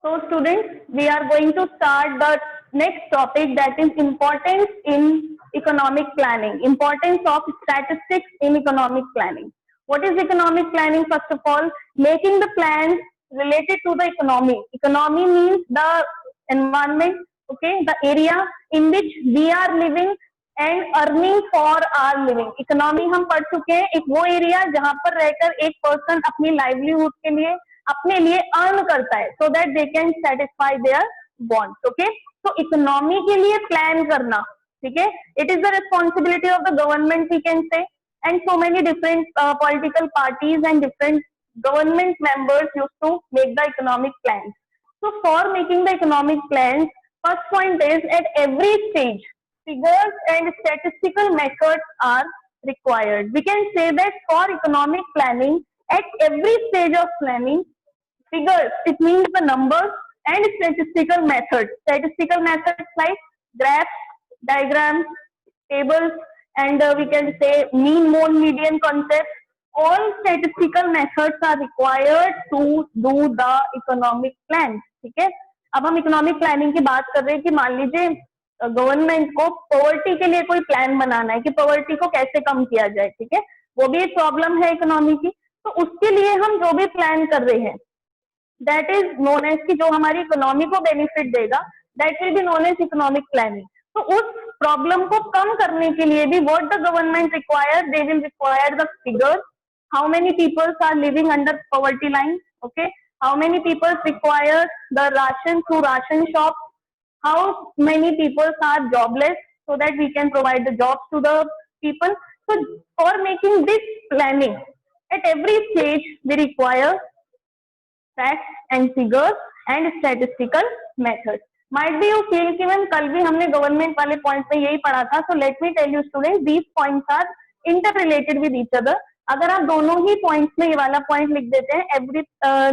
So students, we are going to start the next topic, that is importance in economic planning, importance of statistics in economic planning. What is economic planning? First of all, making the plans related to the economy. Economy means the environment, okay, the area in which we are living and earning for our living. Economy हम पढ़ चुके हैं, एक वो area जहां पर रहकर एक पर्सन अपनी लाइवलीहुड के लिए अपने लिए अर्न करता है so that they can satisfy their wants. Okay, तो इकोनॉमी के लिए प्लान करना, ठीक है, it is the responsibility of the government we can say, and so many different political parties and different government members used to make the economic plans. So for making the economic plans, first point is at every stage figures and statistical methods are required. We can say that for economic planning, at every stage of planning, figures, it means the numbers, and statistical methods. Statistical methods like graphs, diagrams, tables, and we can say mean, mode, median concepts. All statistical methods are required to do the economic plan. ठीक है, अब हम economic planning की बात कर रहे हैं कि मान लीजिए गवर्नमेंट को पॉवर्टी के लिए कोई प्लान बनाना है कि पॉवर्टी को कैसे कम किया जाए, ठीक है, वो भी एक प्रॉब्लम है इकोनॉमी की. तो उसके लिए हम जो भी प्लान कर रहे हैं दैट इज नोन एज कि जो हमारी इकोनॉमी को बेनिफिट देगा, that will be known as economic planning. तो उस प्रॉब्लम को कम करने के लिए भी what the government require, they will require the figures, how many people are living under poverty line, okay, how many people require the ration through ration shops, how many people are jobless so that we can provide the jobs to the people. So for making this planning at every stage we require facts and figures and statistical methods. Might be you feel कि ma'am कल भी हमने government वाले point पे यही पढ़ा था. So let me tell you students, these points are interrelated with each other. अगर आप दोनों ही पॉइंट्स में ये वाला पॉइंट लिख देते हैं, every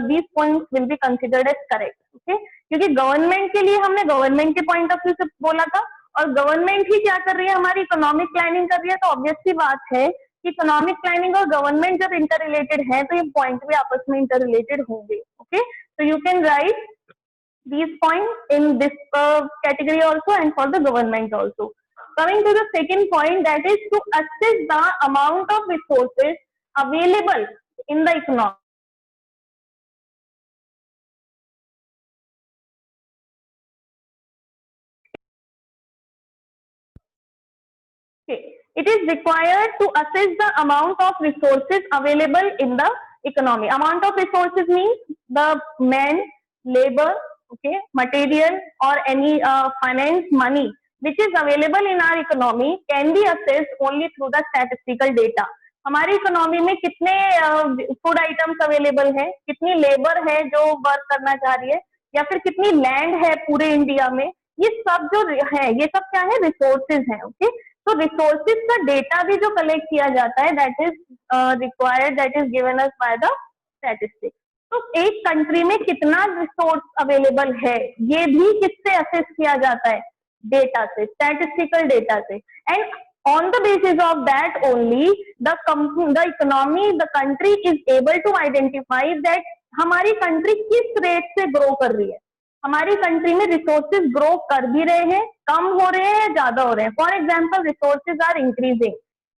these points will be considered as correct. Okay, क्योंकि गवर्नमेंट के लिए हमने गवर्नमेंट के पॉइंट ऑफ व्यू से बोला था और गवर्नमेंट ही क्या कर रही है, हमारी इकोनॉमिक प्लानिंग कर रही है. तो ऑब्वियस सी बात है कि इकोनॉमिक प्लानिंग और गवर्नमेंट जब इंटर रिलेटेड है तो ये पॉइंट भी आपस में इंटर रिलेटेड होंगे. Okay, so you can write these points in this category also and for the government also. Coming to the second point, that is to assess the amount of resources available in the economy. Okay, it is required to assess the amount of resources available in the economy. Amount of resources means the man, labor, okay, material or any finance, money which is available in our economy can be assessed only through the statistical data. हमारी economy में कितने food items available है, कितनी labour है जो work करना चाह रही है, या फिर कितनी लैंड है पूरे इंडिया में, ये सब जो है ये सब क्या है, रिसोर्सेज है. ओके, तो रिसोर्सेज का डेटा भी जो कलेक्ट किया जाता है that is required, that is given us by the statistics. तो एक कंट्री में कितना रिसोर्स अवेलेबल है ये भी किससे असेस किया जाता है, डेटा से, स्टैटिस्टिकल डेटा से. And on the basis of that only the economy, the country is able to identify that हमारी कंट्री किस रेट से ग्रो कर रही है, हमारी कंट्री में रिसोर्सेज ग्रो कर भी रहे हैं, कम हो रहे हैं या ज्यादा हो रहे हैं. For example, resources are increasing.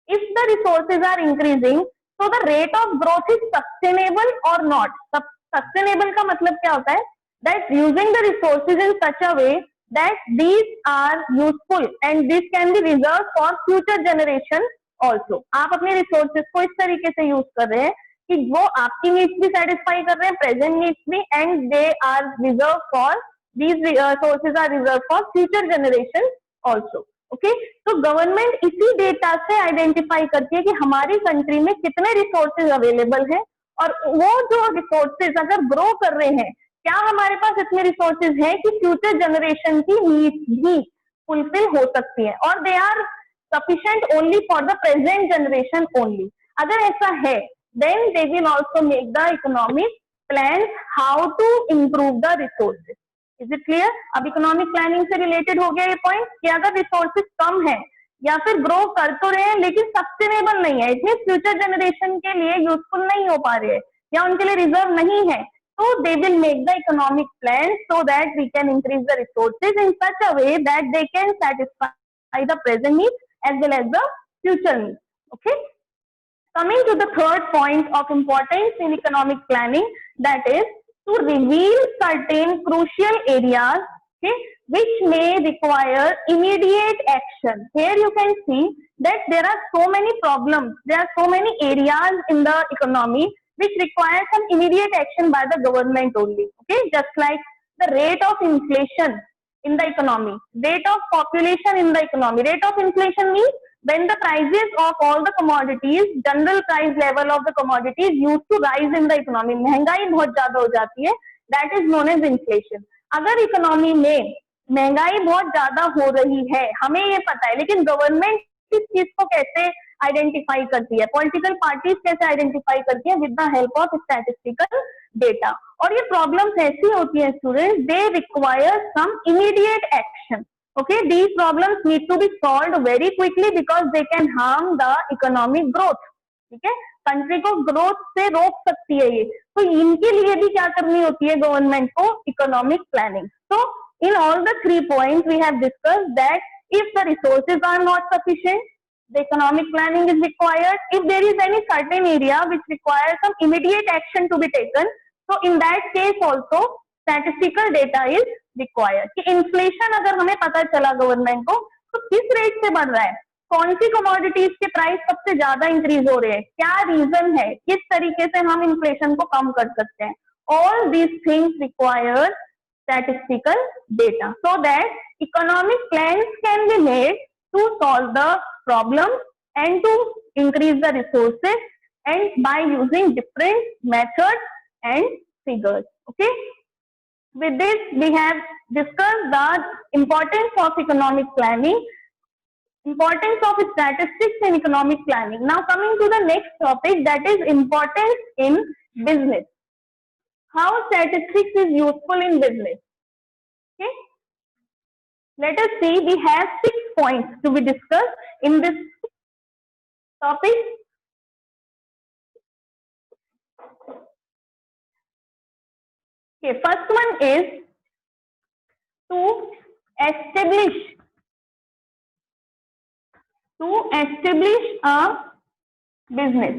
If the resources are increasing so the rate of growth is sustainable or not. Sustainable का मतलब क्या होता है, that using the resources in such a way that these are useful and this can be reserved for future generation also. आप अपने resources को इस तरीके से यूज कर रहे हैं कि वो आपकी नीड्स भी सेटिस्फाई कर रहे हैं, प्रेजेंट नीड्स भी, and they are reserve for these resources are reserve for future generation also. Okay, तो गवर्नमेंट इसी डेटा से आइडेंटिफाई करती है कि हमारी कंट्री में कितने रिसोर्सेज अवेलेबल हैं, और वो जो रिसोर्सेज अगर ग्रो कर रहे हैं, क्या हमारे पास इतने रिसोर्सेज हैं कि फ्यूचर जनरेशन की नीड्स भी फुलफिल हो सकती है, और they are sufficient only for the present generation only. अगर ऐसा है then they will also make the economic plan how to improve the resources. Is it clear? अब इकोनॉमिक प्लानिंग से रिलेटेड हो गया ये पॉइंट कि अगर रिसोर्सेज कम है या फिर ग्रो कर तो रहे हैं लेकिन सस्टेनेबल नहीं है, इतने फ्यूचर जनरेशन के लिए यूजफुल नहीं हो पा रहे हैं या उनके लिए रिजर्व नहीं है, So they will make the economic plan so that we can increase the resources in such a way that they can satisfy the present needs as well as the future needs. Okay. Coming to the third point of importance in economic planning, that is to reveal certain crucial areas, okay, which may require immediate action. Here you can see that there are so many problems, there are so many areas in the economy which require some immediate action by the government only. Okay, just like the rate of inflation in the economy, rate of population in the economy. Rate of inflation means when the prices of all the commodities, general price level of the commodities used to rise in the economy, महंगाई बहुत ज्यादा हो जाती है, that is known as inflation. अगर economy में महंगाई बहुत ज्यादा हो रही है, हमें ये पता है, लेकिन गवर्नमेंट इस चीज को कैसे आइडेंटिफाई करती है, पॉलिटिकल पार्टीज कैसे आइडेंटिफाई करती है, with the help of statistical data. और ये प्रॉब्लम्स ऐसी होती है student, they require some immediate action. Okay, these problems need to be solved very quickly because they can harm the economic growth. ठीक है, कंट्री को ग्रोथ से रोक सकती है ये. तो इनके लिए भी क्या करनी होती है गवर्नमेंट को, इकोनॉमिक प्लानिंग. तो in all the 3 points we have discussed that if the resources are not sufficient, the economic planning is required. If there is any certain area which requires some immediate action to be taken, so in that case also statistical data is required. कि inflation अगर हमें पता चला government को तो किस rate से बढ़ रहा है, कौन सी कमोडिटीज के प्राइस सबसे ज्यादा इंक्रीज हो रहे हैं, क्या रीजन है, किस तरीके से हम इन्फ्लेशन को कम कर सकते हैं. All these things require statistical data so that economic plans can be made to solve the problem and to increase the resources and by using different methods and figures. Okay. With this, we have discussed the importance of economic planning, importance of statistics in economic planning. Now coming to the next topic, that is importance in business. How statistics is useful in business. Okay. Let us see, we have 6 points to be discussed in this topic. Okay, first one is to establish a business.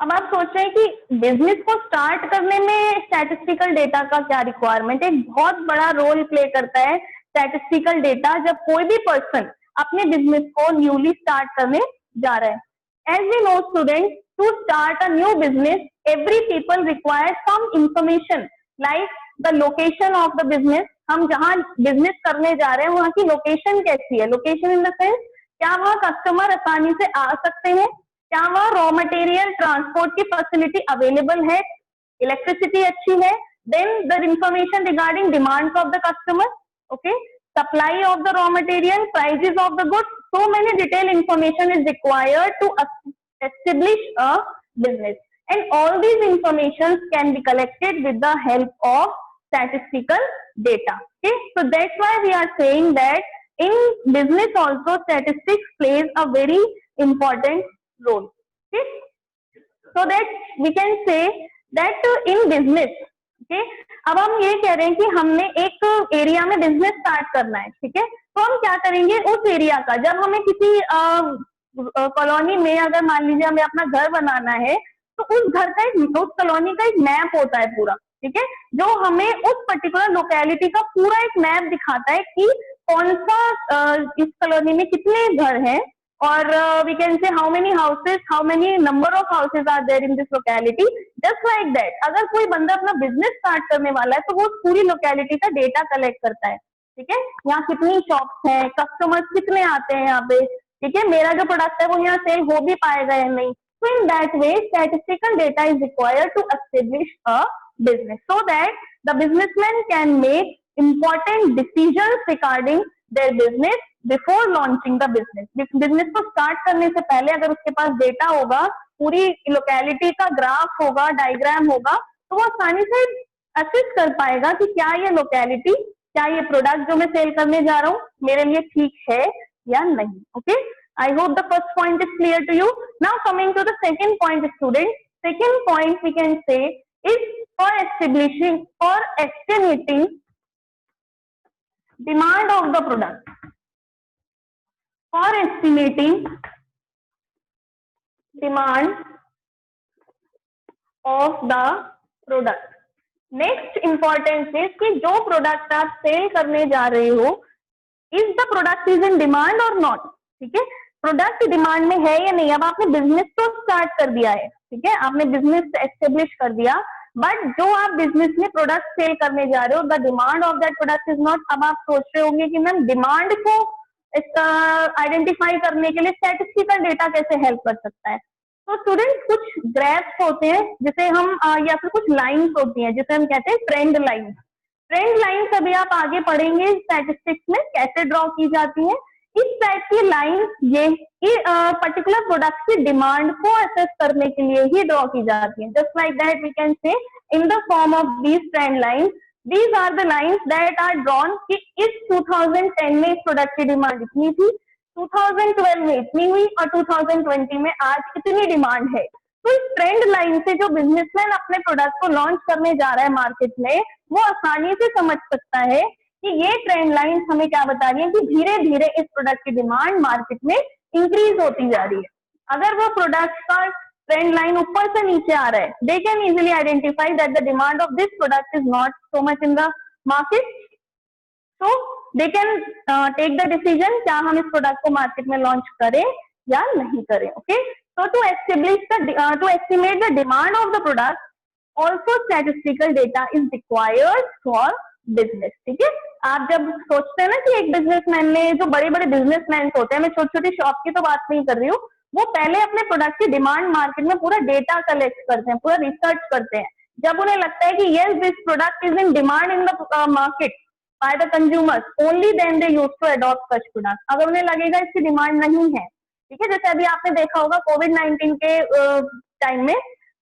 अब आप सोच रहे हैं कि business को start करने में statistical data का क्या रिक्वायरमेंट है. एक बहुत बड़ा रोल प्ले करता है स्टैटिस्टिकल डेटा जब कोई भी पर्सन अपने बिजनेस को न्यूली स्टार्ट करने जा रहा है. As we know student, to start a new business, every people require some information like the location of the business. हम जहाँ बिजनेस करने जा रहे हैं वहाँ की लोकेशन कैसी है, लोकेशन इन द सेंस क्या वहाँ कस्टमर आसानी से आ सकते हैं, क्या वहाँ रॉ मटेरियल ट्रांसपोर्ट की फैसिलिटी अवेलेबल है, इलेक्ट्रिसिटी अच्छी है. Then the information regarding demands of the customer, okay, supply of the raw material, prices of the goods. so many detailed information is required to establish a business, and all these informations can be collected with the help of statistical data. Okay, so that's why we are saying that in business also statistics plays a very important role. Okay, so that we can say that in business, okay, अब हम ये कह रहे हैं कि हमने एक area में बिजनेस स्टार्ट करना है. ठीक है, तो हम क्या करेंगे उस एरिया का, जब हमें किसी कॉलोनी में अगर मान लीजिए हमें अपना घर बनाना है तो उस घर का उस कॉलोनी का एक मैप होता है पूरा. ठीक है, जो हमें उस पर्टिकुलर लोकेलिटी का पूरा एक मैप दिखाता है कि कौन सा इस कॉलोनी में कितने घर हैं और we can say how many houses, how many number of houses are there in this locality. Just like that, अगर कोई बंदा अपना बिजनेस स्टार्ट करने वाला है तो वो पूरी लोकेलिटी का डेटा कलेक्ट करता है. ठीक है, यहाँ कितनी शॉप्स हैं, कस्टमर्स कितने आते हैं यहाँ पे. ठीक है, मेरा जो प्रोडक्ट है वो यहाँ सेल हो भी पाएगा या नहीं. So in that way, statistical data is required to establish a business so that the businessman can make important decisions regarding their business before launching the business. Business को स्टार्ट करने से पहले अगर उसके पास डेटा होगा, पूरी लोकेलिटी का graph होगा, डायग्राम होगा, तो वो आसानी से असिस्ट कर पाएगा कि क्या ये लोकेलिटी, क्या ये प्रोडक्ट जो मैं सेल करने जा रहा हूँ मेरे लिए ठीक है या नहीं. Okay, I hope the first point is clear to you. Now coming to the second point, student, Second point we can say is for establishing or estimating demand of the product. For estimating demand of the product. Next importance है कि जो product आप cell करने जा रहे हो, is the product is in demand और not. ठीक है, प्रोडक्ट डिमांड में है या नहीं. अब आपने बिजनेस तो स्टार्ट कर दिया है, ठीक है, आपने बिजनेस एस्टेब्लिश कर दिया, बट जो आप बिजनेस में प्रोडक्ट सेल करने जा रहे हो, the demand of that product is not. अब आप सोच रहे होंगे कि मैम डिमांड को आइडेंटिफाई करने के लिए स्टैटिस्टिकल डेटा कैसे हेल्प कर सकता है. तो स्टूडेंट कुछ ग्राफ्स होते हैं जिसे हम या फिर कुछ लाइंस होती हैं जिसे हम कहते हैं ट्रेंड लाइंस. ट्रेंड लाइंस अभी आप आगे पढ़ेंगे स्टैटिस्टिक्स में कैसे ड्रॉ की जाती है. इस टाइप की लाइंस ये पर्टिकुलर प्रोडक्ट की डिमांड को असेस करने के लिए ही ड्रॉ की जाती है. Just like that we can say in the form of these trend lines. These are the lines that are drawn कि इस 2010 में इस प्रोडक्ट की डिमांड इतनी थी, 2012 में इतनी हुई और 2020 में आज इतनी डिमांड है. तो इस ट्रेंड लाइन से जो बिजनेसमैन अपने प्रोडक्ट को लॉन्च करने जा रहा है मार्केट में, वो आसानी से समझ सकता है कि ये ट्रेंड लाइन हमें क्या बता रही है कि धीरे धीरे इस प्रोडक्ट की डिमांड मार्केट में इंक्रीज होती जा रही है. अगर वो प्रोडक्ट का ट्रेंड लाइन ऊपर से नीचे आ रहा है, they can easily identify that the demand of this product is not so much in the market. तो they can take the decision क्या हम इस प्रोडक्ट को मार्केट में लॉन्च करें या नहीं करें. Okay, so to estimate the demand of the product, also statistical data is required for business. ठीक है, आप जब सोचते हैं ना कि एक बिजनेसमैन ने, जो बड़े बड़े बिजनेसमैन होते हैं, मैं छोटी छोटी शॉप की तो बात नहीं कर रही हूँ, वो पहले अपने प्रोडक्ट की डिमांड मार्केट में पूरा डेटा कलेक्ट करते हैं, पूरा रिसर्च करते हैं. जब उन्हें लगता है कि yes this product is in demand in the market by the consumers, only then they used to adopt such product. अगर उन्हें लगेगा इसकी डिमांड नहीं है, ठीक है, जैसे अभी आपने देखा होगा कोविड-19 के टाइम में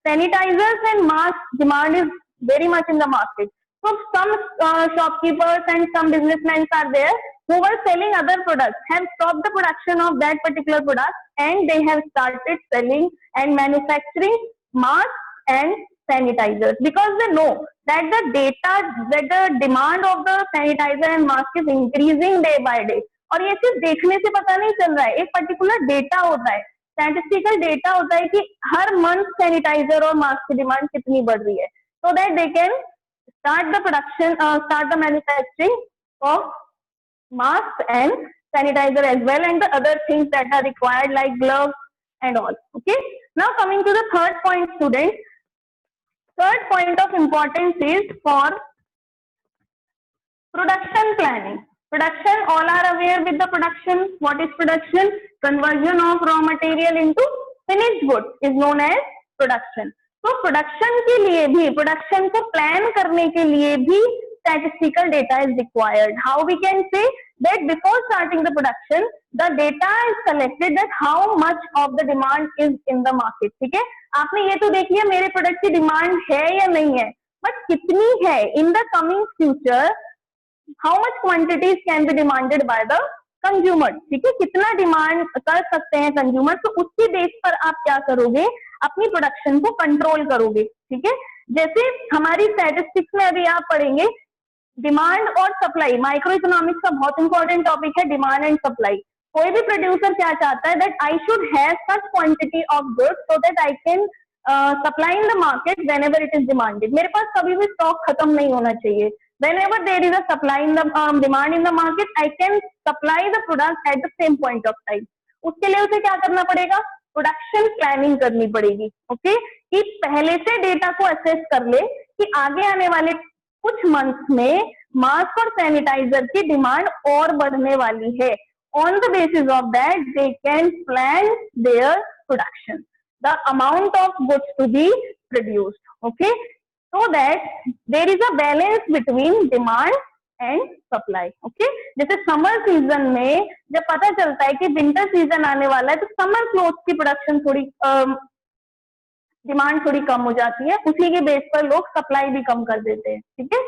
sanitisers and mask demand is very much in the market. So some shopkeepers and some businessmen are there who were selling other products, have stopped the production of that particular product and they have started selling and manufacturing masks and sanitizers because they know that the demand of the sanitizer and mask is increasing day by day. और ये सिर्फ देखने से पता नहीं चल रहा है, एक पर्टिकुलर डेटा होता है, स्टैटिस्टिकल डेटा होता है कि हर मंथ सैनिटाइजर और मास्क की डिमांड कितनी बढ़ रही है, so that they can start the manufacturing of masks and sanitizer as well and the other things that are required like gloves and all. Okay, now coming to the third point, students. Third point of importance is for production planning. Production, all are aware with the production. What is production? Conversion of raw material into finished goods is known as production. तो production के लिए भी, production को plan करने के लिए भी statistical data is required. How we can say that before starting the production the data is collected that how much of the demand is in the market. ठीक है, आपने ये तो देख लिया मेरे प्रोडक्ट की डिमांड है या नहीं है, बट कितनी है in the coming future, how much quantities can be demanded by the consumer. ठीक है, कितना डिमांड कर सकते हैं कंज्यूमर, तो उसकी बेस पर आप क्या करोगे, अपनी प्रोडक्शन को कंट्रोल करोगे. ठीक है, जैसे हमारी स्टैटिस्टिक्स में अभी आप पढ़ेंगे डिमांड और सप्लाई. माइक्रो इकोनॉमिक्स का बहुत इंपॉर्टेंट टॉपिक है डिमांड एंड सप्लाई. कोई भी प्रोड्यूसर क्या चाहता है that I should have such quantity of goods so that I can supply in the market whenever it is demanded. मेरे पास कभी भी स्टॉक खत्म नहीं होना चाहिए. Whenever there is a supply in the demand in the market, I can supply the product at the same point of time. उसके लिए उसे क्या करना पड़ेगा, प्रोडक्शन प्लानिंग करनी पड़ेगी. ओके, कि पहले से डेटा को असेस कर ले कि आगे आने वाले कुछ मंथ्स में मास्क और सैनिटाइजर की डिमांड और बढ़ने वाली है. On the basis of that they can plan their production, the amount of goods to be produced. Okay, so that there is a balance between demand and supply. Okay, जैसे summer season में जब पता चलता है कि winter season आने वाला है तो समर क्लोथ की प्रोडक्शन थोड़ी डिमांड थोड़ी कम हो जाती है, उसी के बेस पर लोग सप्लाई भी कम कर देते हैं. ठीक है,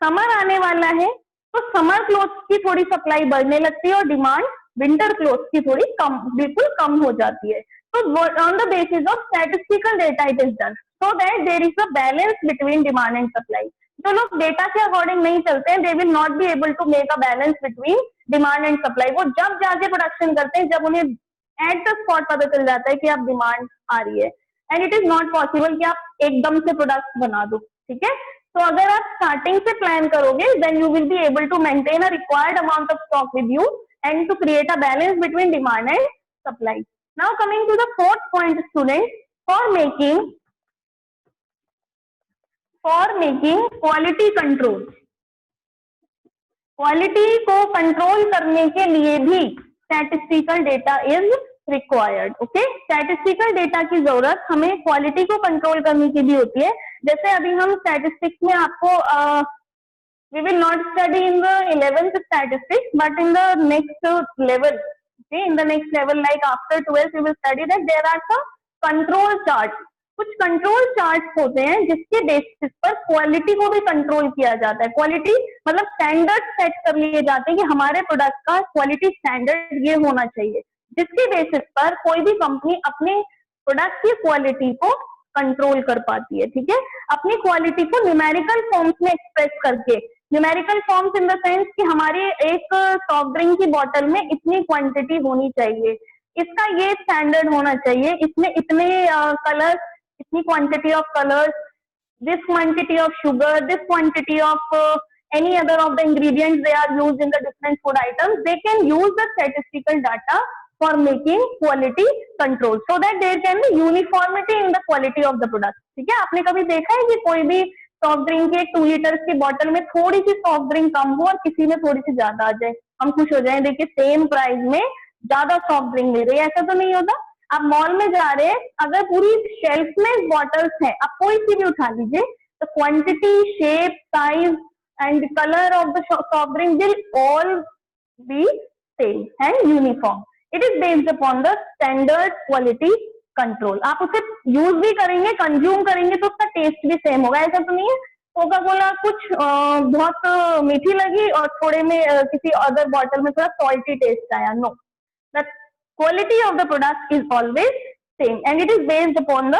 समर आने वाला है तो समर क्लोथ की थोड़ी सप्लाई बढ़ने लगती है और डिमांड विंटर क्लोथ की थोड़ी कम, बिल्कुल कम हो जाती है. So on the basis of statistical data it is done, so that there is a balance between demand and supply. जो लोग डेटा के अकॉर्डिंग नहीं चलते हैं, they will not be able to make a balance between demand and supply. वो जब जाके production करते हैं जब उन्हें एट द स्पॉट पता चल जाता है कि अब डिमांड आ रही है, and it is not possible कि आप एकदम से प्रोडक्ट बना दो. ठीक है, तो अगर आप स्टार्टिंग से प्लान करोगे then you will be able to maintain a required amount of stock with you and to create a balance between demand and supply. Now coming to the fourth point, students, for making quality control. Quality को control करने के लिए भी statistical data is required. Okay, statistical data की जरूरत हमें quality को control करने की भी होती है. जैसे अभी हम स्टैटिस्टिक्स में आपको we will not study in the 11th statistics but in the next level, okay, in the next level like after 12th we will study that there are some control charts. कुछ control chart होते हैं जिसके basis पर quality को भी control किया जाता है. क्वालिटी मतलब स्टैंडर्ड सेट कर लिए जाते हैं कि हमारे प्रोडक्ट का क्वालिटी स्टैंडर्ड ये होना चाहिए, जिसके बेसिस पर कोई भी कंपनी अपने प्रोडक्ट की क्वालिटी को कंट्रोल कर पाती है. ठीक है, अपनी क्वालिटी को न्यूमेरिकल फॉर्म्स में एक्सप्रेस करके. Numerical forms in the sense कि हमारी एक सॉफ्ट ड्रिंक की बॉटल में इतनी क्वांटिटी होनी चाहिए, इसका ये स्टैंडर्ड होना चाहिए, इसमें इतने कलर्स, इतनी quantity of colours, this quantity of sugar, this quantity of any other of the ingredients they are used in the different food items. They can use the statistical data for making quality control so that there can be uniformity in the quality of the product. ठीक है, आपने कभी देखा है कि कोई भी soft drink के 2 लीटर की बोतल में थोड़ी सी सॉफ्ट ड्रिंक कम हो और किसी में थोड़ी सी ज्यादा आ जाए, हम खुश हो जाए, देखिए सेम प्राइस में ज्यादा सॉफ्ट ड्रिंक मिल रही है, ऐसा तो नहीं होता. आप मॉल में जा रहे हैं, अगर पूरी शेल्फ में बॉटल्स हैं, आप कोई सी भी उठा लीजिए, the quantity, shape, size and color of the soft drink will all be same and uniform. It is based upon the standard quality control. आप उसे यूज भी करेंगे, कंज्यूम करेंगे तो उसका टेस्ट भी सेम होगा. ऐसा तो नहीं है कोका कोला कुछ बहुत मीठी लगी और थोड़े में किसी अदर बॉटल में थोड़ा सॉल्टी टेस्ट आया. No, the quality of the product is always same and it is based upon the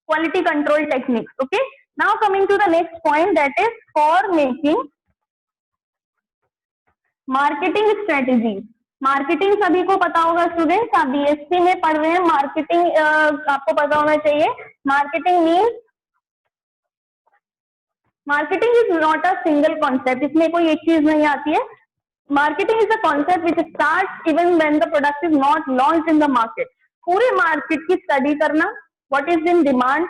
quality control techniques. Okay, now coming to the next point, that is for making marketing strategies. Marketing सभी को पता होगा students, आप BSc में पढ़ रहे हैं, marketing आपको पता होना चाहिए. Marketing means, marketing is not a single concept, इसमें कोई एक चीज नहीं आती है. Marketing is a concept which start even when the product is not launch in the market. पूरे मार्केट की स्टडी करना, what is in demand,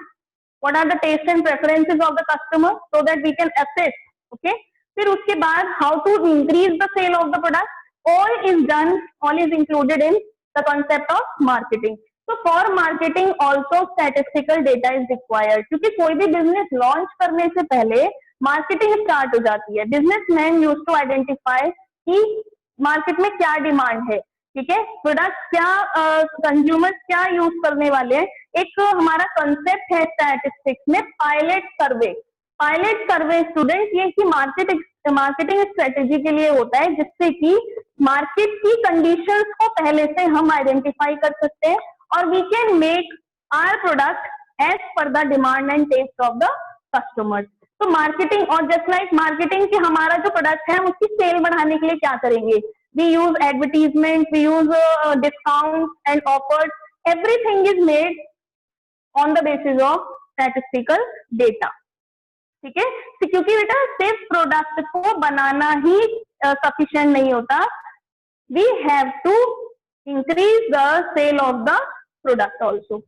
what are the taste and preferences of the customer so that we can assess. Okay, फिर उसके बाद how to increase the sale of the product, all is done, all is included in the concept of marketing. So for marketing also statistical data is required, क्योंकि कोई भी business launch करने से पहले marketing start हो जाती है. Businessman use to identify कि मार्केट में क्या डिमांड है, ठीक है, प्रोडक्ट क्या, कंज्यूमर्स क्या यूज करने वाले हैं. एक हमारा कंसेप्ट है स्टैटिस्टिक्स में पायलट सर्वे. पायलट सर्वे स्टूडेंट ये कि मार्केटिंग स्ट्रेटेजी के लिए होता है, जिससे कि मार्केट की कंडीशंस को पहले से हम आइडेंटिफाई कर सकते हैं और we can make our product as per the demand and taste of the customers. तो मार्केटिंग, और जस्ट लाइक मार्केटिंग कि हमारा जो प्रोडक्ट है उसकी सेल बढ़ाने के लिए क्या करेंगे, we use advertisement, we use discounts and offers, everything is made on the basis of statistical data. ठीक है, तो क्योंकि बेटा सिर्फ प्रोडक्ट को बनाना ही सफिशिएंट नहीं होता, we have to increase the sale of the product also.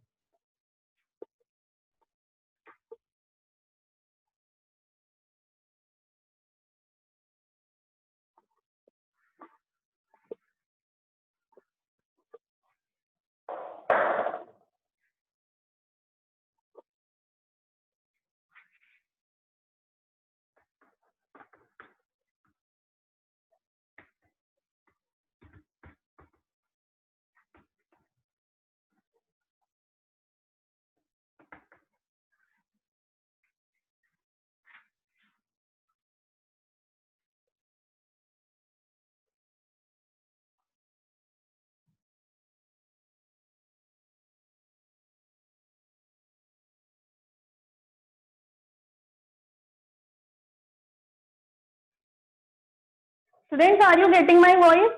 Students, are you getting my voice?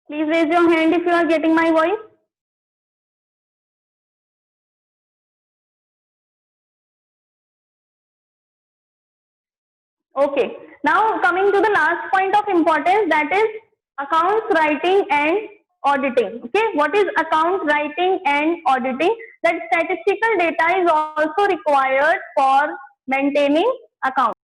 Please raise your hand if you are getting my voice. Okay. Now coming to the last point of importance, that is accounts writing and auditing. Okay. What is accounts writing and auditing? That statistical data is also required for maintaining accounts.